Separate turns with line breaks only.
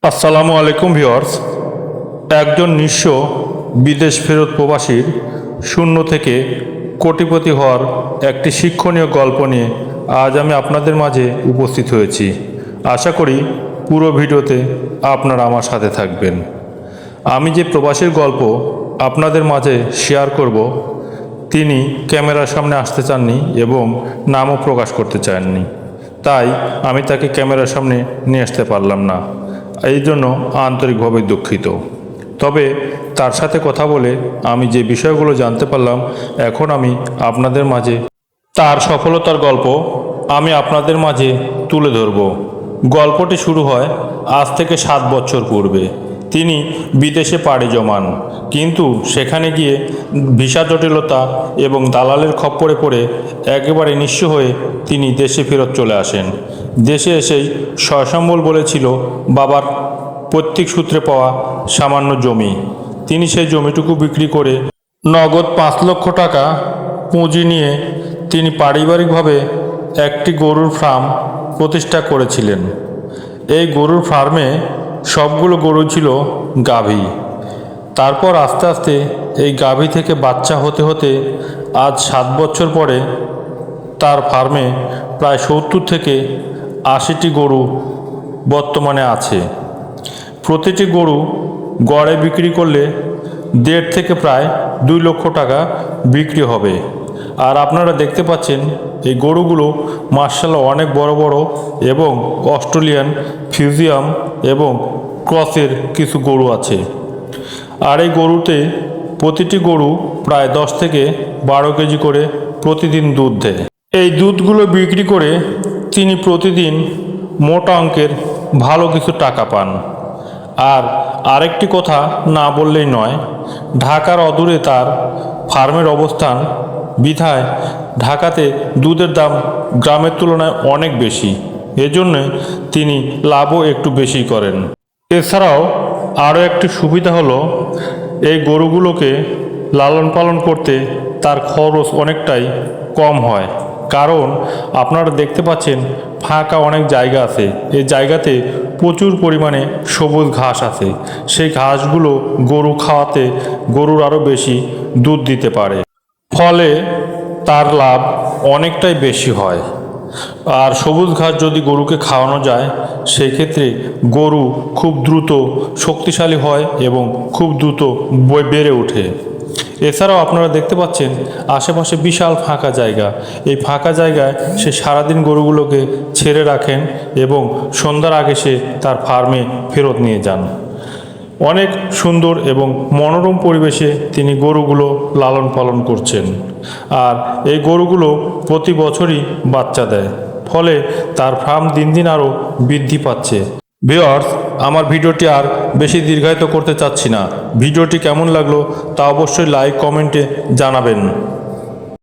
আসসালামু আলাইকুম ভিউয়ার্স। একজন নিঃস্ব বিদেশ ফেরত প্রবাসীর শূন্য থেকে কোটিপতি হওয়ার একটি শিক্ষণীয় গল্প নিয়ে আজ আমি আপনাদের মাঝে উপস্থিত হয়েছি। আশা করি পুরো ভিডিওতে আপনারা আমার সাথে থাকবেন। আমি যে প্রবাসীর গল্প আপনাদের মাঝে শেয়ার করব, তিনি ক্যামেরার সামনে আসতে চাননি এবং নামও প্রকাশ করতে চাননি, তাই আমি তাকে ক্যামেরার সামনে নিয়ে আসতে পারলাম না। এই জন্য আন্তরিকভাবে দুঃখিত। তবে তার সাথে কথা বলে আমি যে বিষয়গুলো জানতে পারলাম, এখন আমি আপনাদের মাঝে তার সফলতার গল্প আমি আপনাদের মাঝে তুলে ধরব। গল্পটি শুরু হয় আজ থেকে 7 বছর পূর্বে। তিনি বিদেশে পাড়ি জমান, কিন্তু সেখানে গিয়ে ভিসা জটিলতা এবং দালালের খপ্পরে পড়ে একেবারে নিঃস্ব হয়ে তিনি দেশে ফেরত চলে আসেন। দেশে এসেই সয়সম্বল বলেছিল বাবার পৈতৃক সূত্রে পাওয়া সামান্য জমি। তিনি সেই জমিটুকু বিক্রি করে নগদ 5 লক্ষ টাকা পুঁজি নিয়ে তিনি পারিবারিকভাবে একটি গরুর ফার্ম প্রতিষ্ঠা করেছিলেন। এই গরুর ফার্মে সবগুলো গরু ছিল গাভী। তারপর আস্তে আস্তে এই গাভী থেকে বাচ্চা হতে হতে আজ 7 বছর পরে তার ফার্মে প্রায় 70 থেকে 80টি গরু বর্তমানে আছে। প্রতিটি গরু গড়ে বিক্রি করলে 1.5 থেকে প্রায় 2 লক্ষ টাকা বিক্রি হবে। আর আপনারা দেখতে পাচ্ছেন এই গরুগুলো মার্শাল্লাহ অনেক বড় বড় এবং অস্ট্রেলিয়ান ফিজিয়াম এবং ক্রসের কিছু গরু আছে। আর এই গরুতে প্রতিটি গরু প্রায় 10 থেকে 12 কেজি করে প্রতিদিন দুধ দেয়। এই দুধগুলো বিক্রি করে তিনি প্রতিদিন মোটা অঙ্কের ভালো কিছু টাকা পান। আর আরেকটি কথা না বললেই নয়, ঢাকার অদূরে তার ফার্মের অবস্থান বিধায় ঢাকাতে দুধের দাম গ্রামের তুলনায় অনেক বেশি। এজন্যে তিনি লাভও একটু বেশি করেন। এছাড়াও আরও একটি সুবিধা হলো, এই গরুগুলোকে লালন পালন করতে তার খরচ অনেকটাই কম হয়। কারণ আপনারা দেখতে পাচ্ছেন ফাঁকা অনেক জায়গা আছে। এই জায়গাতে প্রচুর পরিমাণে সবুজ ঘাস আছে। সেই ঘাসগুলো গরু খাওয়াতে গরুর আরও বেশি দুধ দিতে পারে, ফলে তার লাভ অনেকটাই বেশি হয়। আর সবুজ ঘাস যদি গরুকে খাওয়ানো যায়, সেই ক্ষেত্রে গরু খুব দ্রুত শক্তিশালী হয় এবং খুব দ্রুত বেড়ে ওঠে। এছাড়াও আপনারা দেখতে পাচ্ছেন আশেপাশে বিশাল ফাঁকা জায়গা। এই ফাঁকা জায়গায় সে সারাদিন গরুগুলোকে ছেড়ে রাখেন এবং সন্ধ্যার আগে সে তার ফার্মে ফেরত নিয়ে যান। অনেক সুন্দর এবং মনোরম পরিবেশে তিনি গরুগুলো লালন পালন করছেন। আর এই গরুগুলো প্রতি বছরই বাচ্চা দেয়, ফলে তার ফার্ম দিন দিন আরও বৃদ্ধি পাচ্ছে। ভিউয়ার্স, আমার ভিডিওটি আর বেশি দীর্ঘায়িত করতে চাচ্ছি না। ভিডিওটি কেমন লাগলো তা অবশ্যই লাইক কমেন্টে জানাবেন।